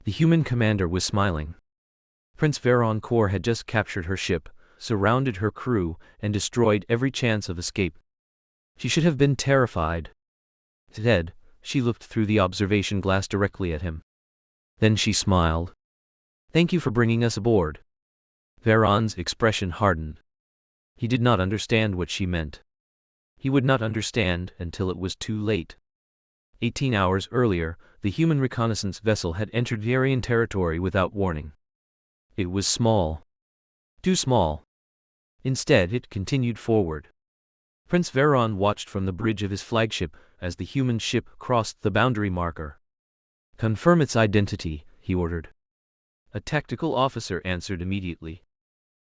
The human commander was smiling. Prince Vharan Kor had just captured her ship, surrounded her crew, and destroyed every chance of escape. She should have been terrified. Instead, she looked through the observation glass directly at him. Then she smiled. "Thank you for bringing us aboard." Vharan's expression hardened. He did not understand what she meant. He would not understand until it was too late. 18 hours earlier, the human reconnaissance vessel had entered Vharian territory without warning. It was small. Too small. Instead, it continued forward. Prince Vharan watched from the bridge of his flagship as the human ship crossed the boundary marker. "Confirm its identity," he ordered. A tactical officer answered immediately.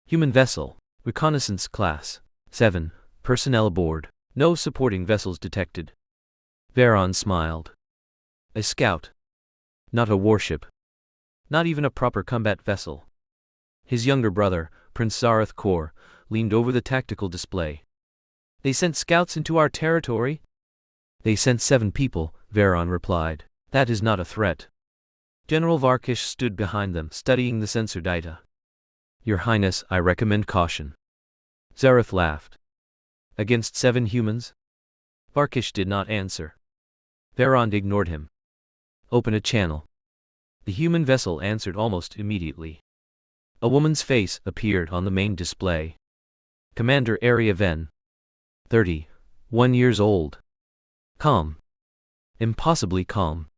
"Human vessel, reconnaissance class, 7, personnel aboard, no supporting vessels detected." Vharan smiled. A scout. Not a warship. Not even a proper combat vessel. His younger brother, Prince Zareth Kor, leaned over the tactical display. "They sent scouts into our territory?" "They sent 7 people," Vharan replied. "That is not a threat." General Varkish stood behind them, studying the sensor data. "Your Highness, I recommend caution." Zareth laughed. "Against 7 humans?" Varkish did not answer. Vharan ignored him. "Open a channel." The human vessel answered almost immediately. A woman's face appeared on the main display. Commander Area Ven. 31 years old. Calm. Impossibly calm.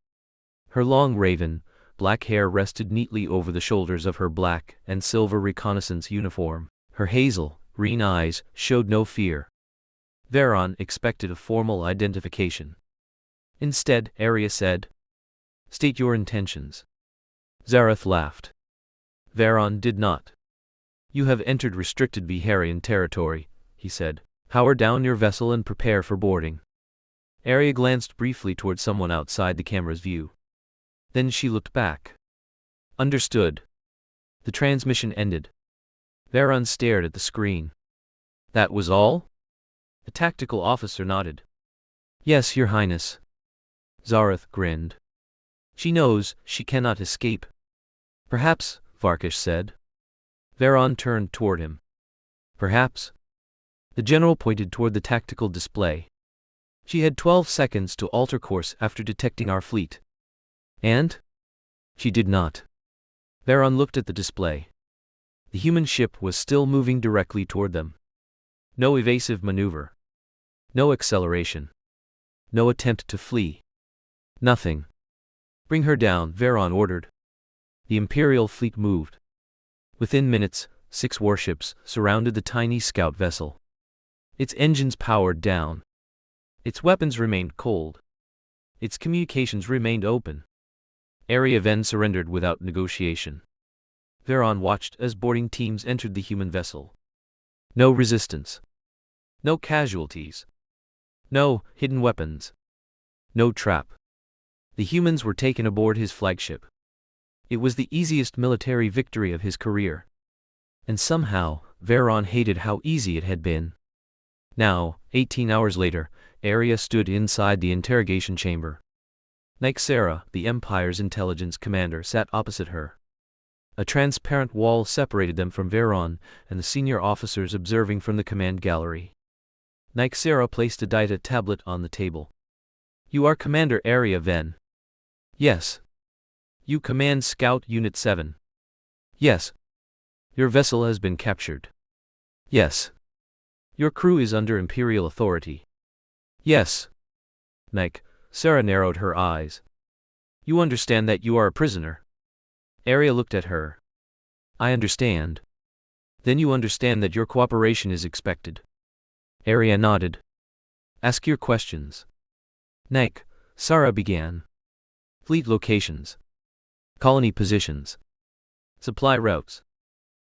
Her long raven, black hair rested neatly over the shoulders of her black and silver reconnaissance uniform. Her hazel, green eyes showed no fear. Vharan expected a formal identification. Instead, Area said, "State your intentions." Zareth laughed. Vharan did not. "You have entered restricted Vharian territory," he said. "Power down your vessel and prepare for boarding." Area glanced briefly toward someone outside the camera's view. Then she looked back. "Understood." The transmission ended. Vharan stared at the screen. "That was all?" The tactical officer nodded. "Yes, Your Highness." Zareth grinned. "She knows she cannot escape." "Perhaps," Varkish said. Vharan turned toward him. "Perhaps." The general pointed toward the tactical display. "She had 12 seconds to alter course after detecting our fleet." "And?" "She did not." Vharan looked at the display. The human ship was still moving directly toward them. No evasive maneuver. No acceleration. No attempt to flee. Nothing. "Bring her down," Vharan ordered. The Imperial fleet moved. Within minutes, 6 warships surrounded the tiny scout vessel. Its engines powered down. Its weapons remained cold. Its communications remained open. Area Ven surrendered without negotiation. Vharan watched as boarding teams entered the human vessel. No resistance. No casualties. No hidden weapons. No trap. The humans were taken aboard his flagship. It was the easiest military victory of his career. And somehow, Vharan hated how easy it had been. Now, 18 hours later, Area stood inside the interrogation chamber. Nyxera, the Empire's intelligence commander, sat opposite her. A transparent wall separated them from Vharan and the senior officers observing from the command gallery. Nyxera placed a data tablet on the table. "You are Commander Area Ven." "Yes." "You command Scout Unit 7." "Yes." "Your vessel has been captured." "Yes." "Your crew is under Imperial authority." "Yes." Nyxera narrowed her eyes. "You understand that you are a prisoner?" Area looked at her. "I understand." "Then you understand that your cooperation is expected." Area nodded. "Ask your questions." Nyxera began. "Fleet locations. Colony positions. Supply routes.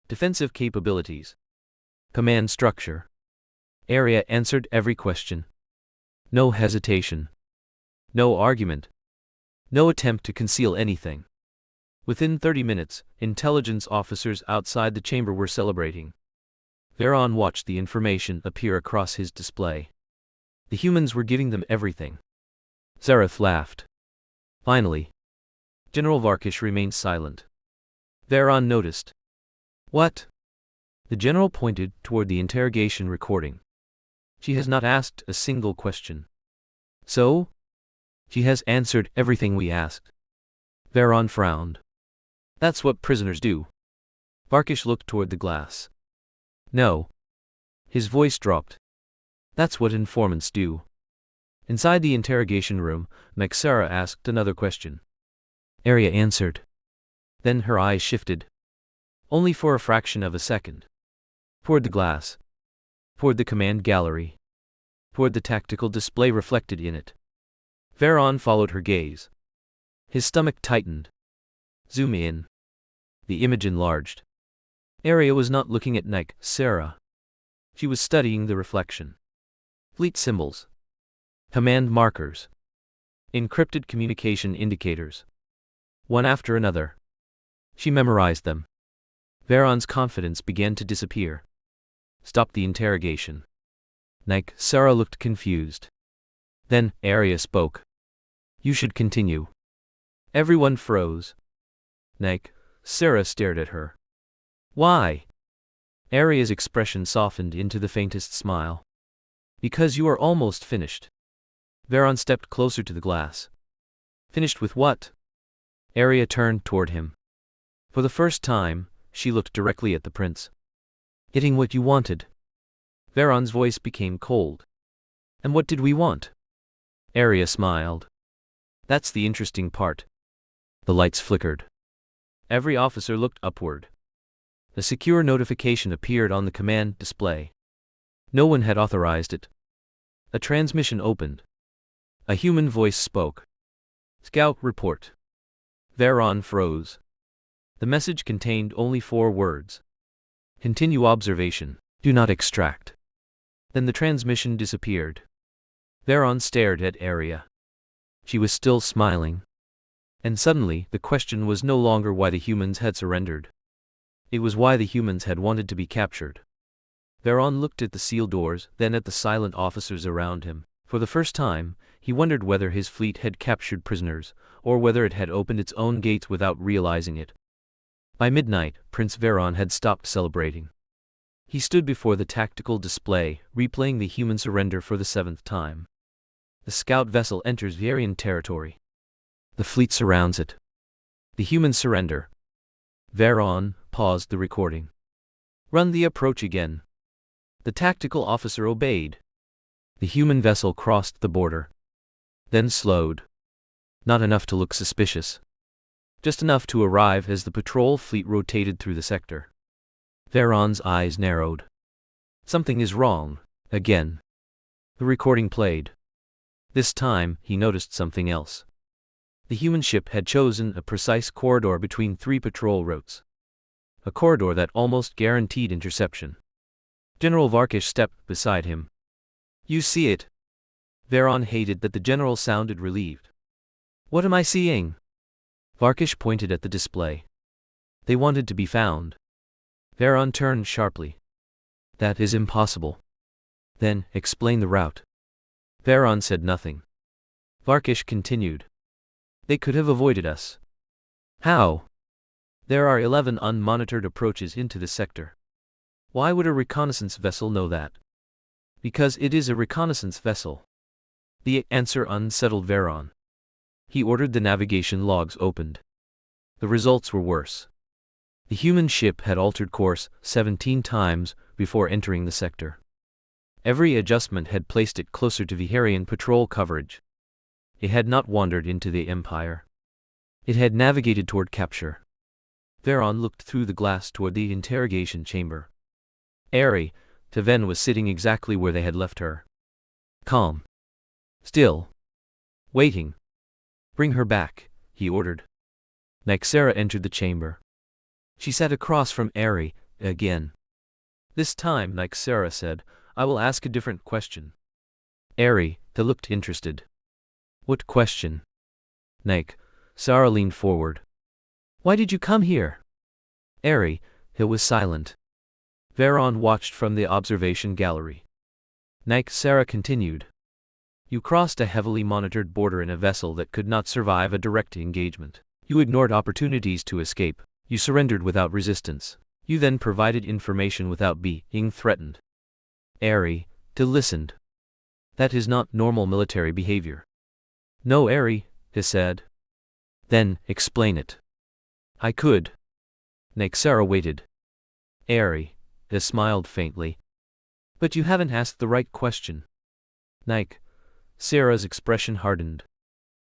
Defensive capabilities. Command structure." Area answered every question. No hesitation. No argument. No attempt to conceal anything. Within 30 minutes, intelligence officers outside the chamber were celebrating. Vharan watched the information appear across his display. The humans were giving them everything. Zareth laughed. "Finally." General Varkish remained silent. Vharon noticed. What? The general pointed toward the interrogation recording. She has not asked a single question. So? She has answered everything we asked. Vharon frowned. That's what prisoners do. Varkish looked toward the glass. No. His voice dropped. That's what informants do. Inside the interrogation room, Nexara asked another question. Arya answered. Then her eyes shifted. Only for a fraction of a second. Toward the glass. Toward the command gallery. Toward the tactical display reflected in it. Vharon followed her gaze. His stomach tightened. Zoom in. The image enlarged. Arya was not looking at Nexara. She was studying the reflection. Fleet symbols. Command markers. Encrypted communication indicators. One after another. She memorized them. Vharon's confidence began to disappear. Stop the interrogation. Nexara looked confused. Then Arya spoke. You should continue. Everyone froze. Nexara stared at her. Why? Arya's expression softened into the faintest smile. Because you are almost finished. Vharon stepped closer to the glass. Finished with what? Arya turned toward him. For the first time, she looked directly at the prince. Getting what you wanted. Vharon's voice became cold. And what did we want? Arya smiled. That's the interesting part. The lights flickered. Every officer looked upward. A secure notification appeared on the command display. No one had authorized it. A transmission opened. A human voice spoke. Scout report. Vharon froze. The message contained only 4 words. Continue observation. Do not extract. Then the transmission disappeared. Vharon stared at Arya. She was still smiling. And suddenly, the question was no longer why the humans had surrendered. It was why the humans had wanted to be captured. Vharon looked at the sealed doors, then at the silent officers around him. For the first time, he wondered whether his fleet had captured prisoners, or whether it had opened its own gates without realizing it. By midnight, Prince Vharon had stopped celebrating. He stood before the tactical display, replaying the human surrender for the 7th time. The scout vessel enters Vharian territory. The fleet surrounds it. The humans surrender. Vharon paused the recording. Run the approach again. The tactical officer obeyed. The human vessel crossed the border. Then slowed. Not enough to look suspicious. Just enough to arrive as the patrol fleet rotated through the sector. Vharon's eyes narrowed. Something is wrong, again. The recording played. This time, he noticed something else. The human ship had chosen a precise corridor between 3 patrol routes. A corridor that almost guaranteed interception. General Varkish stepped beside him. You see it? Vharon hated that the general sounded relieved. What am I seeing? Varkish pointed at the display. They wanted to be found. Vharon turned sharply. That is impossible. Then, explain the route. Vharon said nothing. Varkish continued. They could have avoided us. How? There are 11 unmonitored approaches into the sector. Why would a reconnaissance vessel know that? Because it is a reconnaissance vessel. The answer unsettled Vharon. He ordered the navigation logs opened. The results were worse. The human ship had altered course 17 times before entering the sector. Every adjustment had placed it closer to Vharian patrol coverage. It had not wandered into the Empire. It had navigated toward capture. Vharon looked through the glass toward the interrogation chamber. Ari, Taven was sitting exactly where they had left her. Calm. Still. Waiting. Bring her back, he ordered. Nexara entered the chamber. She sat across from Ari, again. This time, Nexara said, I will ask a different question. Ari, looked interested. What question? Nexara leaned forward. Why did you come here? Ari, was silent. Vharon watched from the observation gallery. Nexara continued. You crossed a heavily monitored border in a vessel that could not survive a direct engagement. You ignored opportunities to escape. You surrendered without resistance. You then provided information without being threatened. Ari listened. That is not normal military behavior. No, Ari, he said. Then, explain it. I could. Sarah waited. Ari, he smiled faintly. But you haven't asked the right question. Sarah's expression hardened.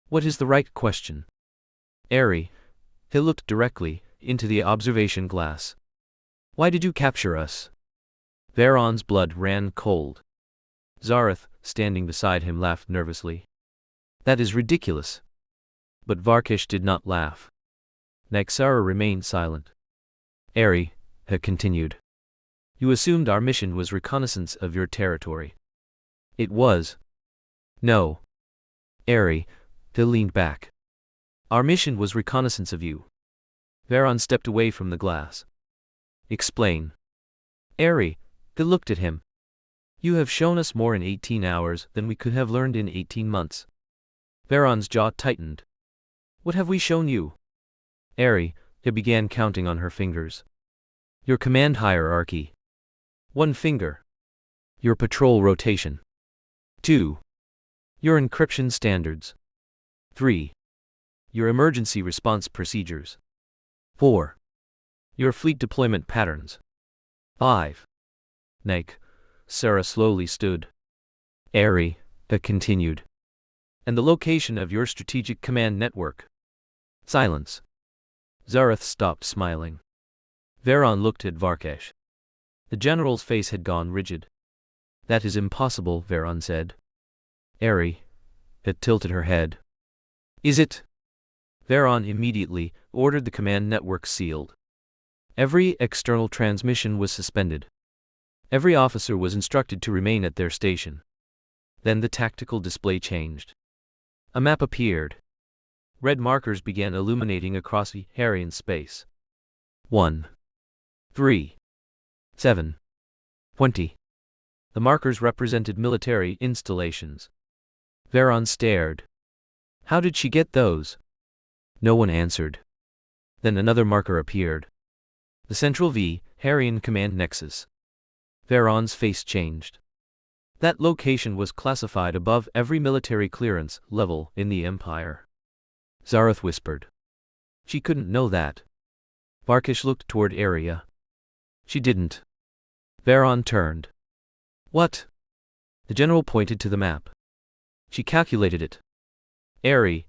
What is the right question? Ari, he looked directly into the observation glass. Why did you capture us? Vharon's blood ran cold. Zareth, standing beside him, laughed nervously. That is ridiculous. But Varkish did not laugh. Sarah remained silent. Ari, he continued. You assumed our mission was reconnaissance of your territory. It was. No. Ari, he leaned back. Our mission was reconnaissance of you. Vharon stepped away from the glass. Explain. Ari, he looked at him. You have shown us more in 18 hours than we could have learned in 18 months. Vharon's jaw tightened. What have we shown you? Ari, he began counting on her fingers. Your command hierarchy. 1 finger. Your patrol rotation. 2. Your encryption standards. 3. Your emergency response procedures. 4. Your fleet deployment patterns. 5. Sarah slowly stood. Ari, he continued. And the location of your strategic command network. Silence. Zareth stopped smiling. Vharon looked at Varkesh. The general's face had gone rigid. That is impossible, Vharon said. Ari, it tilted her head. Is it? Vharon immediately ordered the command network sealed. Every external transmission was suspended. Every officer was instructed to remain at their station. Then the tactical display changed. A map appeared. Red markers began illuminating across the Vharian space. 1, 3, 7, 20. The markers represented military installations. Vharon stared. How did she get those? No one answered. Then another marker appeared. The Central Vharian Command Nexus. Vharon's face changed. That location was classified above every military clearance level in the Empire. Zareth whispered. She couldn't know that. Varkish looked toward Aria. She didn't. Vharon turned. What? The general pointed to the map. She calculated it. Ari,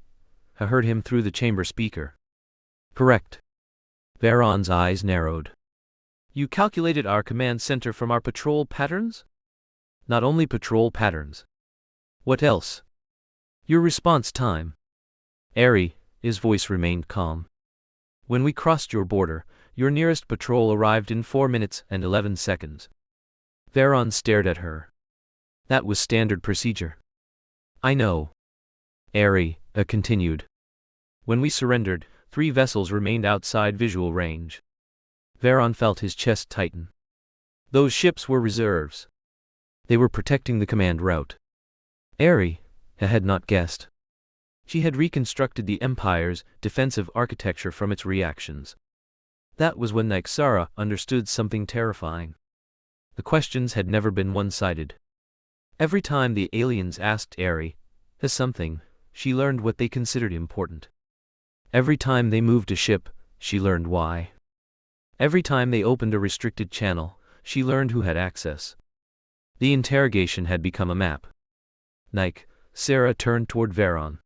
I heard him through the chamber speaker. Correct. Vharon's eyes narrowed. You calculated our command center from our patrol patterns? Not only patrol patterns. What else? Your response time. Ari, his voice remained calm. When we crossed your border, your nearest patrol arrived in 4 minutes and 11 seconds. Vharon stared at her. That was standard procedure. I know. Ari, continued. When we surrendered, 3 vessels remained outside visual range. Vharon felt his chest tighten. Those ships were reserves. They were protecting the command route. Ari had not guessed. She had reconstructed the Empire's defensive architecture from its reactions. That was when Sarah understood something terrifying. The questions had never been one-sided. Every time the aliens asked Ari something, she learned what they considered important. Every time they moved a ship, she learned why. Every time they opened a restricted channel, she learned who had access. The interrogation had become a map. Sarah turned toward Vharon.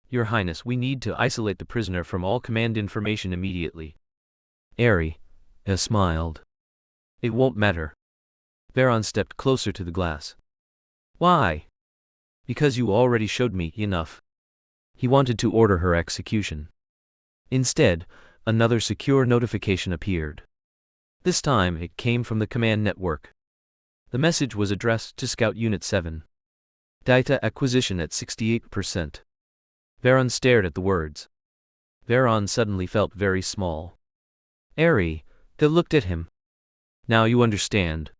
Your Highness, we need to isolate the prisoner from all command information immediately. Ari smiled. It won't matter. Vharon stepped closer to the glass. Why? Because you already showed me enough. He wanted to order her execution. Instead, another secure notification appeared. This time it came from the command network. The message was addressed to Scout Unit 7. Data acquisition at 68%. Vharon stared at the words. Vharon suddenly felt very small. Ari looked at him. Now you understand.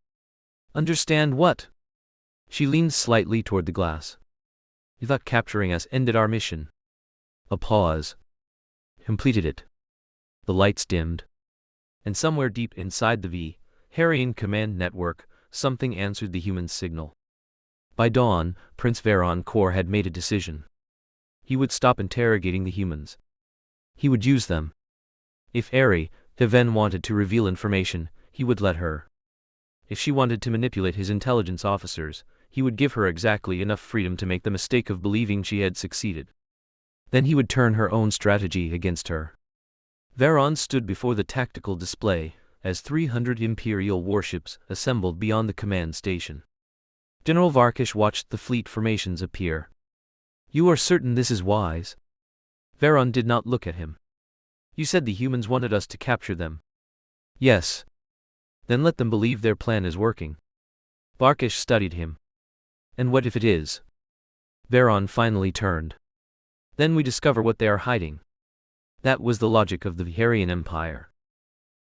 Understand what? She leaned slightly toward the glass. You thought capturing us ended our mission. A pause. completed it. The lights dimmed. And somewhere deep inside the Vharian command network, something answered the human signal. By dawn, Prince Vharian Kor had made a decision. He would stop interrogating the humans. He would use them. If Are Space wanted to reveal information, he would let her. If she wanted to manipulate his intelligence officers, he would give her exactly enough freedom to make the mistake of believing she had succeeded. Then he would turn her own strategy against her. Vharian stood before the tactical display, as 300 Imperial warships assembled beyond the command station. General Varkish watched the fleet formations appear. "You are certain this is wise?" Vharian did not look at him. "You said the humans wanted us to capture them." "Yes." "Then let them believe their plan is working." Varkish studied him. "And what if it is?" Vharian finally turned. "Then we discover what they are hiding." That was the logic of the Vharian Empire.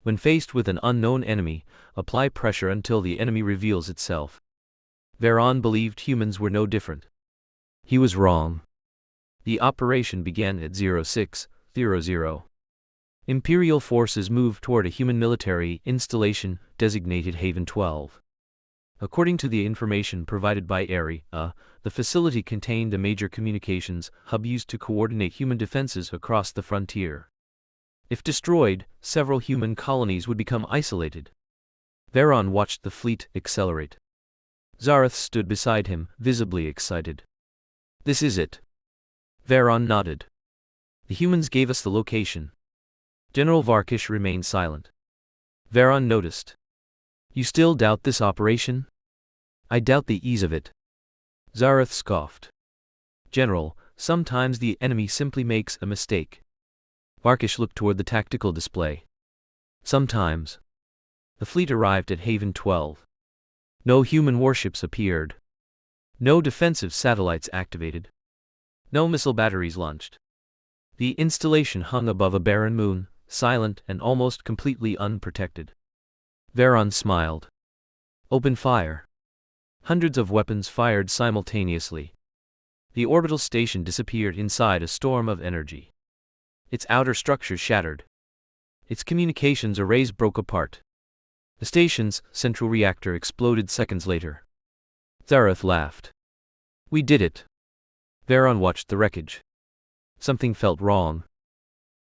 When faced with an unknown enemy, apply pressure until the enemy reveals itself. Vharian believed humans were no different. He was wrong. The operation began at 0600. Imperial forces moved toward a human military installation designated Haven 12. According to the information provided by Are, the facility contained a major communications hub used to coordinate human defenses across the frontier. If destroyed, several human colonies would become isolated. Vharian watched the fleet accelerate. Zareth stood beside him, visibly excited. "This is it." Vharian nodded. "The humans gave us the location." General Varkish remained silent. Vharian noticed. "You still doubt this operation?" "I doubt the ease of it." Zareth scoffed. "General, sometimes the enemy simply makes a mistake." Varkish looked toward the tactical display. "Sometimes." The fleet arrived at Haven 12. No human warships appeared. No defensive satellites activated. No missile batteries launched. The installation hung above a barren moon, silent and almost completely unprotected. Vharian smiled. "Open fire." Hundreds of weapons fired simultaneously. The orbital station disappeared inside a storm of energy. Its outer structure shattered. Its communications arrays broke apart. The station's central reactor exploded seconds later. Zareth laughed. "We did it." Vharian watched the wreckage. Something felt wrong.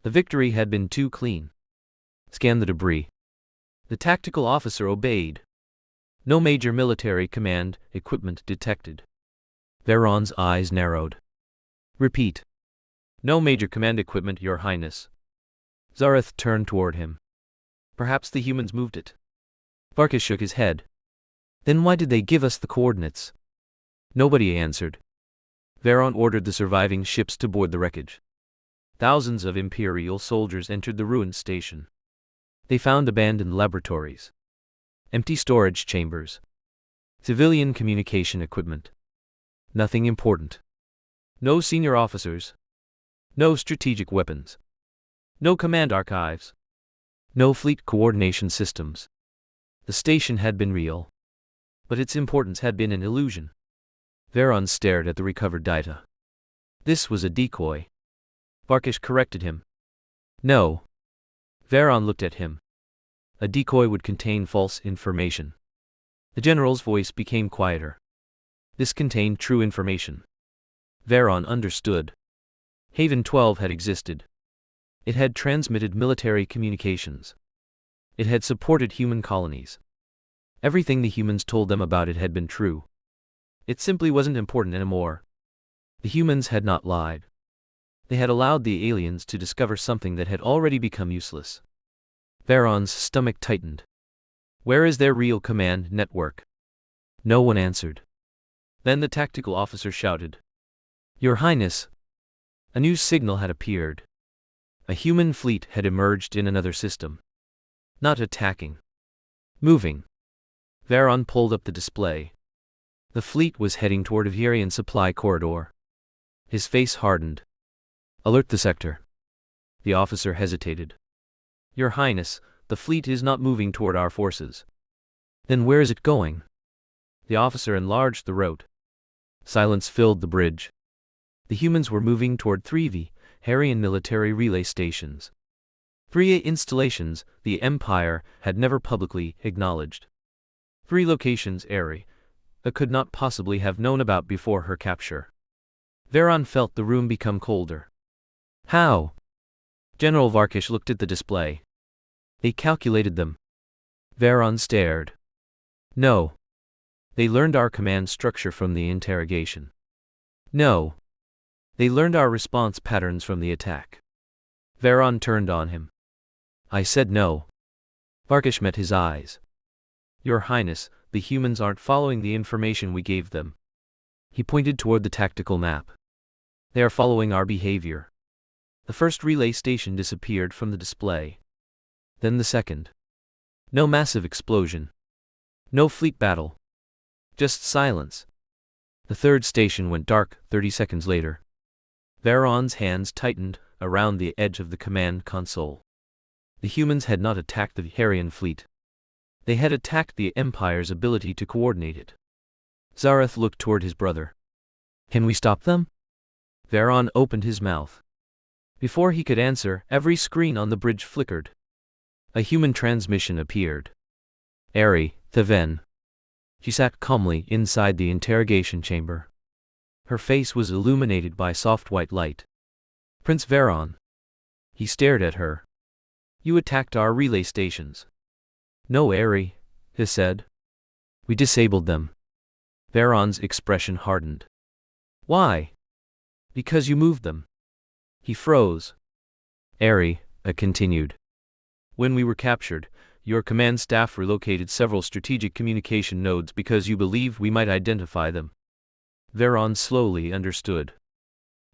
The victory had been too clean. "Scan the debris." The tactical officer obeyed. No major military command equipment detected. Vharian's eyes narrowed. "Repeat." "No major command equipment, Your Highness." Zareth turned toward him. "Perhaps the humans moved it." Varkish shook his head. "Then why did they give us the coordinates?" Nobody answered. Vharian ordered the surviving ships to board the wreckage. Thousands of Imperial soldiers entered the ruined station. They found abandoned laboratories, empty storage chambers, civilian communication equipment. Nothing important. No senior officers. No strategic weapons. No command archives. No fleet coordination systems. The station had been real, but its importance had been an illusion. Vharian stared at the recovered data. This was a decoy. Varkish corrected him. "No." Vharian looked at him. A decoy would contain false information. The general's voice became quieter. This contained true information. Vharian understood. Haven 12 had existed. It had transmitted military communications. It had supported human colonies. Everything the humans told them about it had been true. It simply wasn't important anymore. The humans had not lied. They had allowed the aliens to discover something that had already become useless. Vharian's stomach tightened. "Where is their real command network?" No one answered. Then the tactical officer shouted. "Your Highness!" A new signal had appeared. A human fleet had emerged in another system. Not attacking. Moving. Vharian pulled up the display. The fleet was heading toward a Vharian supply corridor. His face hardened. "Alert the sector." The officer hesitated. "Your Highness, the fleet is not moving toward our forces." "Then where is it going?" The officer enlarged the route. Silence filled the bridge. The humans were moving toward 3 Vharian Vharian military relay stations. 3 installations the Empire had never publicly acknowledged. 3 locations Are could not possibly have known about before her capture. Vharan felt the room become colder. How? General Varkish looked at the display. They calculated them. Vharan stared. No. They learned our command structure from the interrogation. No. They learned our response patterns from the attack. Vharan turned on him. I said no. Varkish met his eyes. Your Highness, the humans aren't following the information we gave them. He pointed toward the tactical map. They are following our behavior. The first relay station disappeared from the display. Then the second. No massive explosion. No fleet battle. Just silence. The third station went dark 30 seconds later. Vharan's hands tightened around the edge of the command console. The humans had not attacked the Vharian fleet. They had attacked the Empire's ability to coordinate it. Zareth looked toward his brother. Can we stop them? Vharan opened his mouth. Before he could answer, every screen on the bridge flickered. A human transmission appeared. Are, Theven. She sat calmly inside the interrogation chamber. Her face was illuminated by soft white light. Prince Vharan. He stared at her. You attacked our relay stations. No, Are, he said. We disabled them. Vharan's expression hardened. Why? Because you moved them. He froze. Are, continued. When we were captured, your command staff relocated several strategic communication nodes because you believed we might identify them. Vharan slowly understood.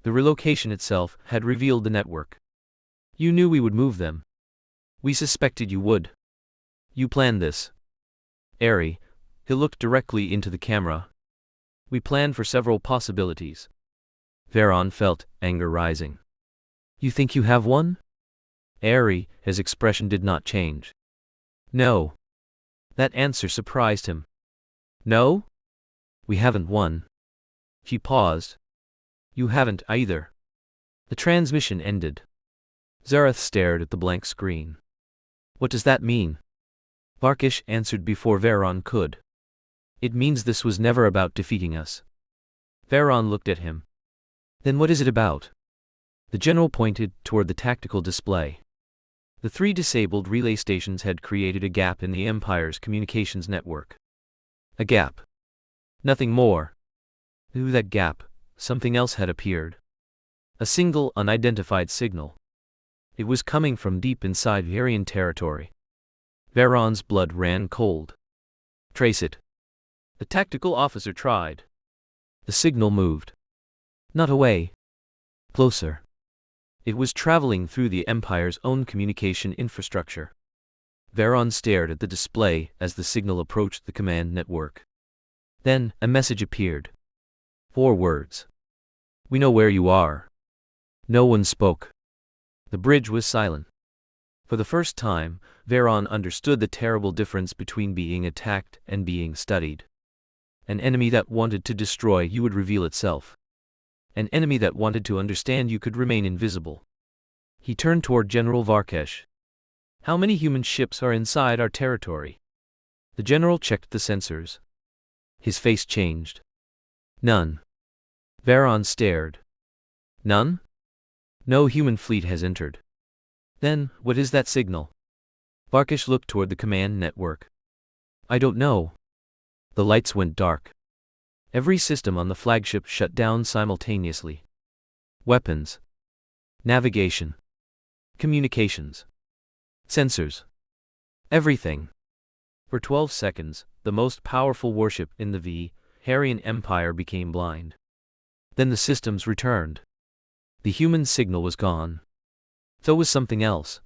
The relocation itself had revealed the network. You knew we would move them. We suspected you would. You planned this. Are, he looked directly into the camera. We planned for several possibilities. Vharan felt anger rising. You think you have one? Are, his expression did not change. No. That answer surprised him. No? We haven't won. She paused. You haven't either. The transmission ended. Zareth stared at the blank screen. What does that mean? Varkish answered before Vharan could. It means this was never about defeating us. Vharan looked at him. Then what is it about? The general pointed toward the tactical display. The 3 disabled relay stations had created a gap in the Empire's communications network. A gap. Nothing more. Through that gap, something else had appeared. A single unidentified signal. It was coming from deep inside Vharian territory. Vharan's blood ran cold. Trace it. The tactical officer tried. The signal moved. Not away. Closer. It was traveling through the Empire's own communication infrastructure. Vharan stared at the display as the signal approached the command network. Then, a message appeared. 4 words. We know where you are. No one spoke. The bridge was silent. For the first time, Vharan understood the terrible difference between being attacked and being studied. An enemy that wanted to destroy you would reveal itself. An enemy that wanted to understand you could remain invisible. He turned toward General Varkish. How many human ships are inside our territory? The general checked the sensors. His face changed. None. Vharan stared. None? No human fleet has entered. Then, what is that signal? Varkish looked toward the command network. I don't know. The lights went dark. Every system on the flagship shut down simultaneously. Weapons. Navigation. Communications. Sensors. Everything. For 12 seconds, the most powerful warship in the Vharian Empire became blind. Then the systems returned. The human signal was gone. So was something else.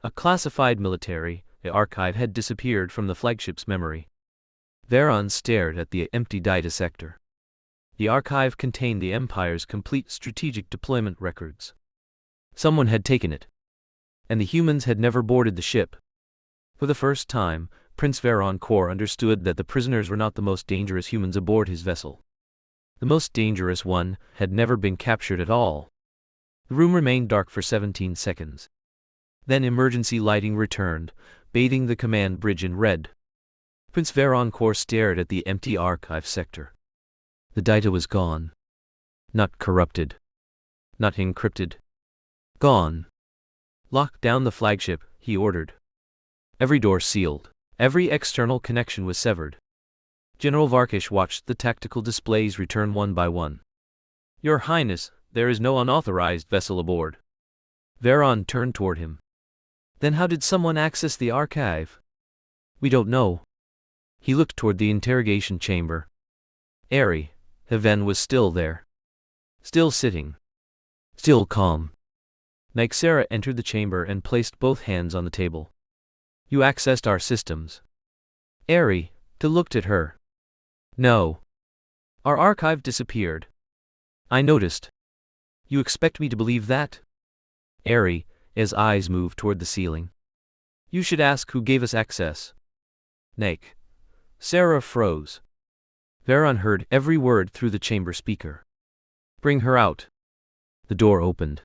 A classified military archive had disappeared from the flagship's memory. Vharan stared at the empty data sector. The archive contained the Empire's complete strategic deployment records. Someone had taken it. And the humans had never boarded the ship. For the first time, Prince Vharan understood that the prisoners were not the most dangerous humans aboard his vessel. The most dangerous one had never been captured at all. The room remained dark for 17 seconds. Then emergency lighting returned, bathing the command bridge in red. Prince Vharians stared at the empty archive sector. The data was gone. Not corrupted. Not encrypted. Gone. Lock down the flagship, he ordered. Every door sealed. Every external connection was severed. General Varkish watched the tactical displays return one by one. Your Highness, there is no unauthorized vessel aboard. Vharians turned toward him. Then how did someone access the archive? We don't know. He looked toward the interrogation chamber. Are HFY was still there. Still sitting. Still calm. Nyxera entered the chamber and placed both hands on the table. You accessed our systems. Are looked at her. No. Our archive disappeared. I noticed. You expect me to believe that? His eyes moved toward the ceiling. You should ask who gave us access. Nyxera froze. Vharians heard every word through the chamber speaker. Bring her out. The door opened.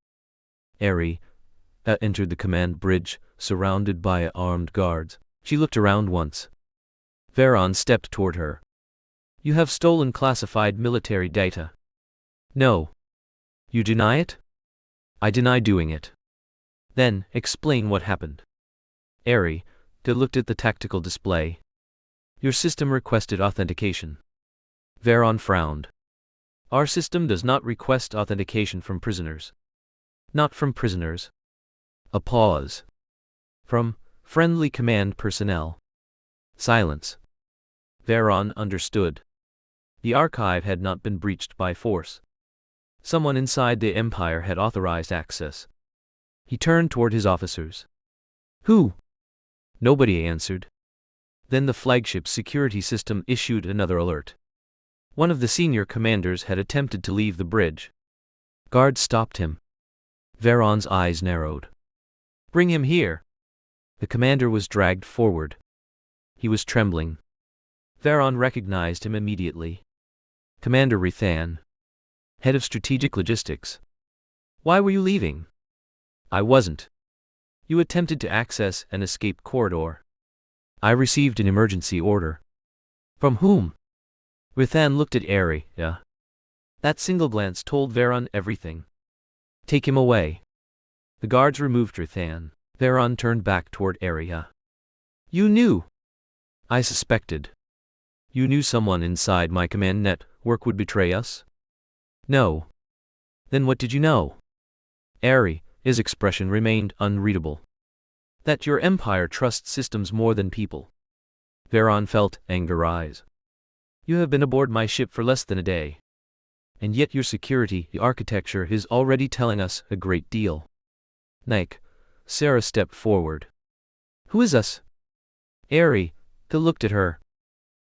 Are entered the command bridge, surrounded by armed guards. She looked around once. Vharians stepped toward her. You have stolen classified military data. No. You deny it? I deny doing it. Then, explain what happened. Are looked at the tactical display. Your system requested authentication. Vharians frowned. Our system does not request authentication from prisoners. Not from prisoners. A pause. From friendly command personnel. Silence. Vharians understood. The archive had not been breached by force. Someone inside the Empire had authorized access. He turned toward his officers. Who? Nobody answered. Then the flagship's security system issued another alert. One of the senior commanders had attempted to leave the bridge. Guards stopped him. Vharians' eyes narrowed. Bring him here. The commander was dragged forward. He was trembling. Vharians recognized him immediately. Commander Rethan. Head of Strategic Logistics. Why were you leaving? I wasn't. You attempted to access an escape corridor. I received an emergency order. From whom? Rethan looked at Are. That single glance told Vharians everything. Take him away. The guards removed Rethan. Vharians turned back toward Are. You knew. I suspected. You knew someone inside my command network would betray us? No. Then what did you know? His expression remained unreadable. That your empire trusts systems more than people. Vharians felt anger rise. You have been aboard my ship for less than a day. And yet your security, the architecture, is already telling us a great deal. Nyxera stepped forward. Who is us? Are looked at her.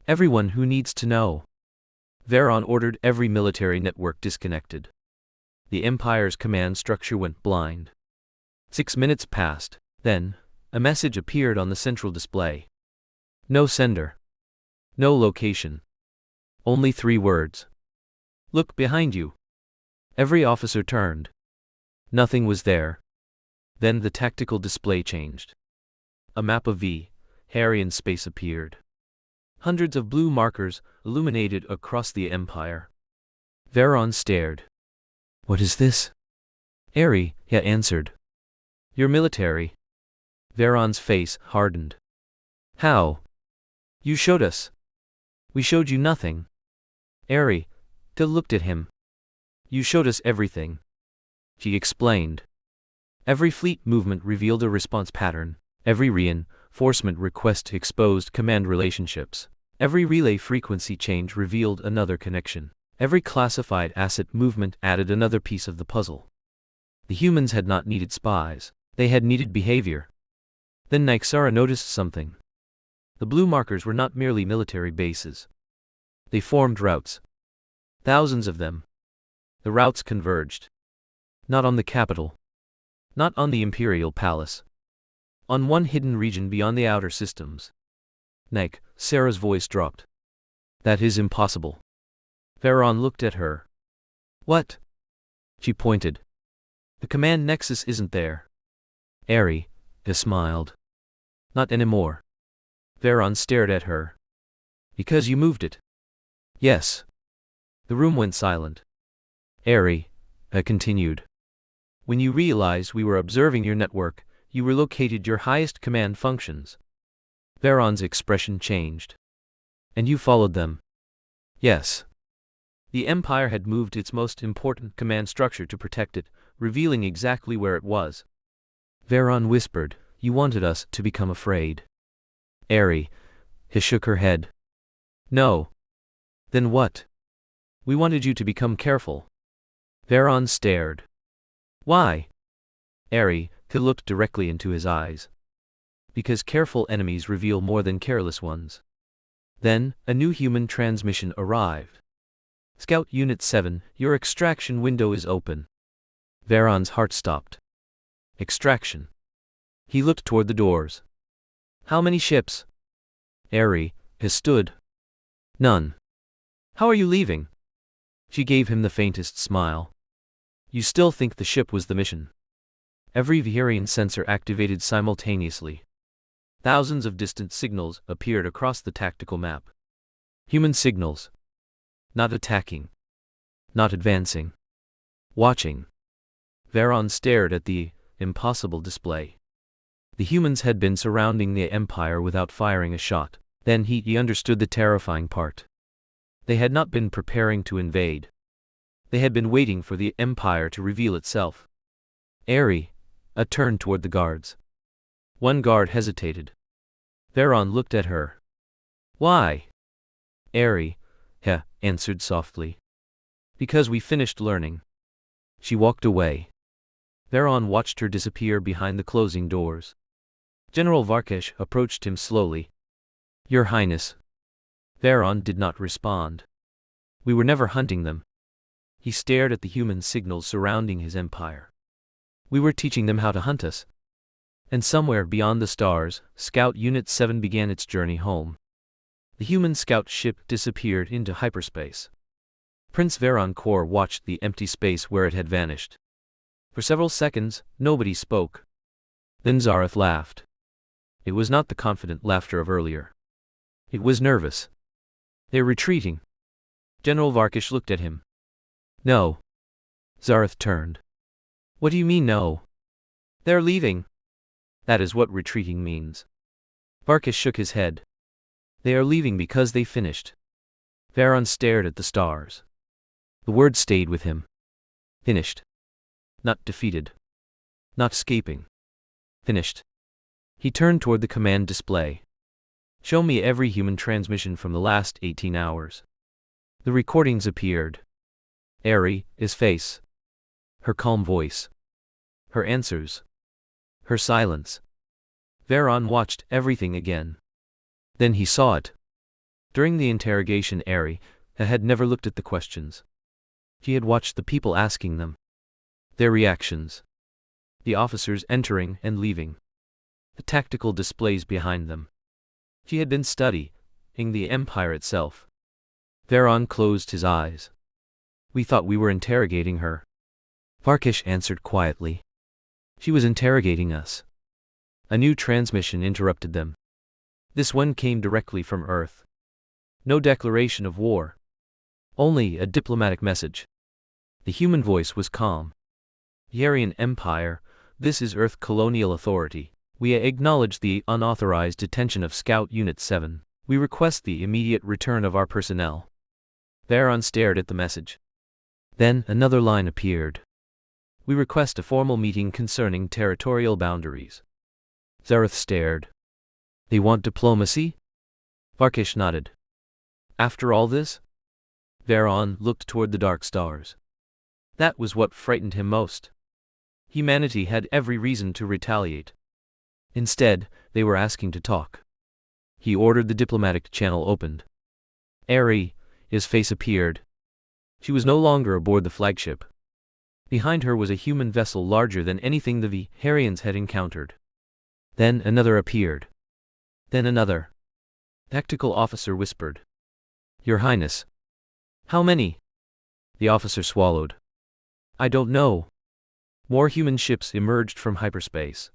Everyone who needs to know. Vharians ordered every military network disconnected. The Empire's command structure went blind. 6 minutes passed. Then, a message appeared on the central display. No sender. No location. Only 3 words. Look behind you. Every officer turned. Nothing was there. Then the tactical display changed. A map of Vharian space appeared. Hundreds of blue markers illuminated across the Empire. Vharians stared. What is this? Are answered. Your military. Vharians' face hardened. How? You showed us. We showed you nothing. Are looked at him. You showed us everything. She explained. Every fleet movement revealed a response pattern. Every reinforcement request exposed command relationships. Every relay frequency change revealed another connection. Every classified asset movement added another piece of the puzzle. The humans had not needed spies. They had needed behavior. Then Nyxera noticed something. The blue markers were not merely military bases. They formed routes. Thousands of them. The routes converged. Not on the capital. Not on the Imperial Palace. On one hidden region beyond the outer systems. Nyxera's voice dropped. That is impossible. Vharians looked at her. What? She pointed. The command nexus isn't there. Ari smiled. Not anymore. Vharon stared at her. Because you moved it. Yes. The room went silent. Ari continued. When you realized we were observing your network, you relocated your highest command functions. Vharon's expression changed. And you followed them. Yes. The Empire had moved its most important command structure to protect it, revealing exactly where it was. Vharon whispered, you wanted us to become afraid. Ari shook her head. No. Then what? We wanted you to become careful. Vharon stared. Why? Ari looked directly into his eyes. Because careful enemies reveal more than careless ones. Then, a new human transmission arrived. Scout Unit 7, your extraction window is open. Vharon's heart stopped. Extraction. He looked toward the doors. How many ships? Ari stood. None. How are you leaving? She gave him the faintest smile. You still think the ship was the mission? Every Vharian sensor activated simultaneously. Thousands of distant signals appeared across the tactical map. Human signals. Not attacking. Not advancing. Watching. Vharon stared at the impossible display. The humans had been surrounding the Empire without firing a shot. Then he understood the terrifying part. They had not been preparing to invade. They had been waiting for the Empire to reveal itself. Ari turned toward the guards. One guard hesitated. Vharon looked at her. Why? Ari answered softly. Because we finished learning. She walked away. Vharon watched her disappear behind the closing doors. General Varkesh approached him slowly. Your Highness. Vharon did not respond. We were never hunting them. He stared at the human signals surrounding his empire. We were teaching them how to hunt us. And somewhere beyond the stars, Scout Unit 7 began its journey home. The human scout ship disappeared into hyperspace. Prince Vharon Kor watched the empty space where it had vanished. For several seconds, nobody spoke. Then Zareth laughed. It was not the confident laughter of earlier. It was nervous. They're retreating. General Varkesh looked at him. No. Zareth turned. What do you mean no? They're leaving. That is what retreating means. Varkesh shook his head. They are leaving because they finished. Vharon stared at the stars. The word stayed with him. Finished. Not defeated. Not escaping. Finished. He turned toward the command display. Show me every human transmission from the last 18 hours. The recordings appeared. Ari's face. Her calm voice. Her answers. Her silence. Vharon watched everything again. Then he saw it. During the interrogation, Ari had never looked at the questions. He had watched the people asking them. Their reactions. The officers entering and leaving. The tactical displays behind them. He had been studying the Empire itself. Vharon closed his eyes. We thought we were interrogating her. Varkesh answered quietly. She was interrogating us. A new transmission interrupted them. This one came directly from Earth. No declaration of war. Only a diplomatic message. The human voice was calm. Vharian Empire, this is Earth Colonial Authority. We acknowledge the unauthorized detention of Scout Unit 7. We request the immediate return of our personnel. Vharon stared at the message. Then another line appeared. We request a formal meeting concerning territorial boundaries. Zareth stared. They want diplomacy? Varkesh nodded. After all this? Vharon looked toward the dark stars. That was what frightened him most. Humanity had every reason to retaliate. Instead, they were asking to talk. He ordered the diplomatic channel opened. Ari's face appeared. She was no longer aboard the flagship. Behind her was a human vessel larger than anything the Vharians had encountered. Then another appeared. Then another. Tactical officer whispered. Your Highness. How many? The officer swallowed. I don't know. More human ships emerged from hyperspace.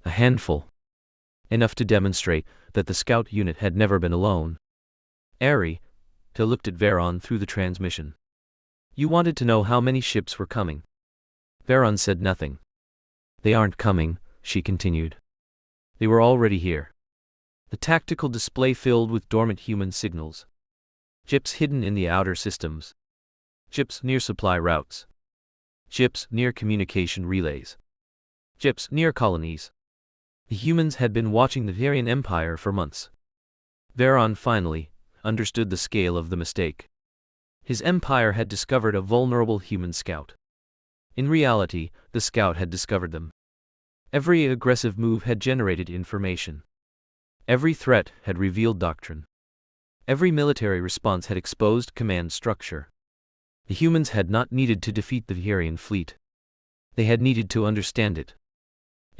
A handful. Enough to demonstrate that the scout unit had never been alone. Are looked at Vharon through the transmission. You wanted to know how many ships were coming. Vharon said nothing. They aren't coming, she continued. They were already here. The tactical display filled with dormant human signals. Ships hidden in the outer systems. Ships near supply routes. Ships near communication relays. Ships near colonies. The humans had been watching the Vharian Empire for months. Vharon finally understood the scale of the mistake. His empire had discovered a vulnerable human scout. In reality, the scout had discovered them. Every aggressive move had generated information. Every threat had revealed doctrine. Every military response had exposed command structure. The humans had not needed to defeat the Vharian fleet. They had needed to understand it.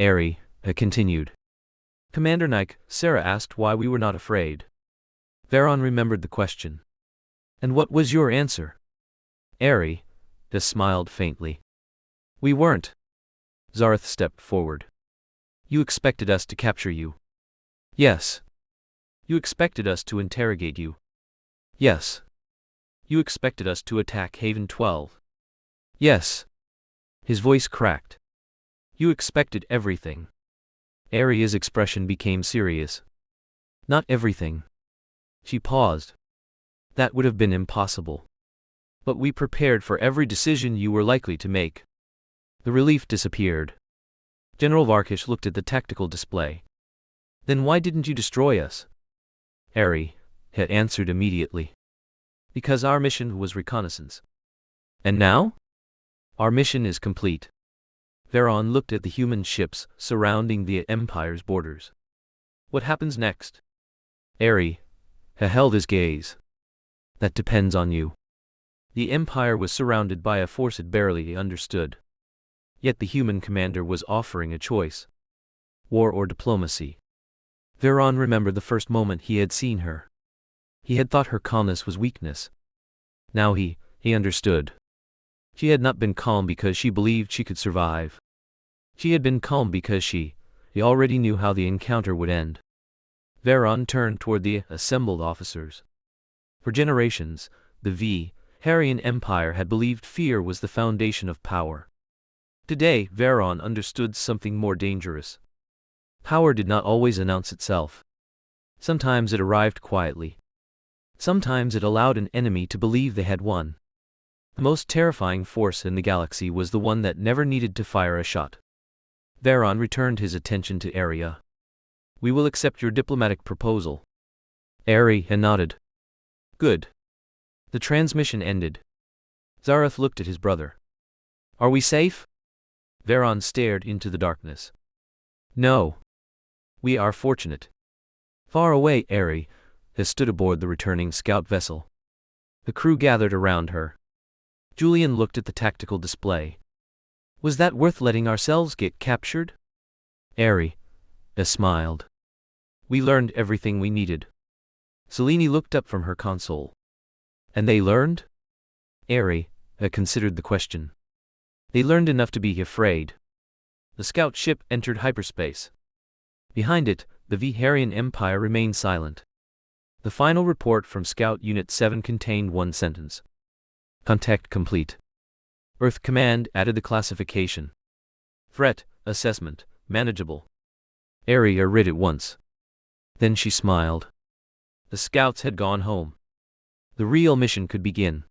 Are continued. Commander Nike, Sarah asked why we were not afraid. Vharon remembered the question. And what was your answer? Are smiled faintly. We weren't. Zareth stepped forward. You expected us to capture you. Yes. You expected us to interrogate you. Yes. You expected us to attack Haven 12. Yes. His voice cracked. You expected everything. Aria's expression became serious. Not everything. She paused. That would have been impossible. But we prepared for every decision you were likely to make. The relief disappeared. General Varkish looked at the tactical display. Then why didn't you destroy us? Are had answered immediately. Because our mission was reconnaissance. And now? Our mission is complete. Vharon looked at the human ships surrounding the Empire's borders. What happens next? Are held his gaze. That depends on you. The Empire was surrounded by a force it barely understood. Yet the human commander was offering a choice. War or diplomacy. Vharon remembered the first moment he had seen her. He had thought her calmness was weakness. Now he understood. She had not been calm because she believed she could survive. She had been calm because he already knew how the encounter would end. Vharon turned toward the assembled officers. For generations, the Vharian Empire had believed fear was the foundation of power. Today, Vharon understood something more dangerous. Power did not always announce itself. Sometimes it arrived quietly. Sometimes it allowed an enemy to believe they had won. The most terrifying force in the galaxy was the one that never needed to fire a shot. Vharon returned his attention to Aria. We will accept your diplomatic proposal. Aria nodded. Good. The transmission ended. Zareth looked at his brother. Are we safe? Vharon stared into the darkness. No. We are fortunate. Far away, Aria stood aboard the returning scout vessel. The crew gathered around her. Julian looked at the tactical display. Was that worth letting ourselves get captured? Aria smiled. We learned everything we needed. Selene looked up from her console. And they learned? Aria considered the question. They learned enough to be afraid. The scout ship entered hyperspace. Behind it, the Vharian Empire remained silent. The final report from Scout Unit 7 contained one sentence. Contact complete. Earth Command added the classification. Threat assessment manageable. Aria read it once. Then she smiled. The scouts had gone home. The real mission could begin.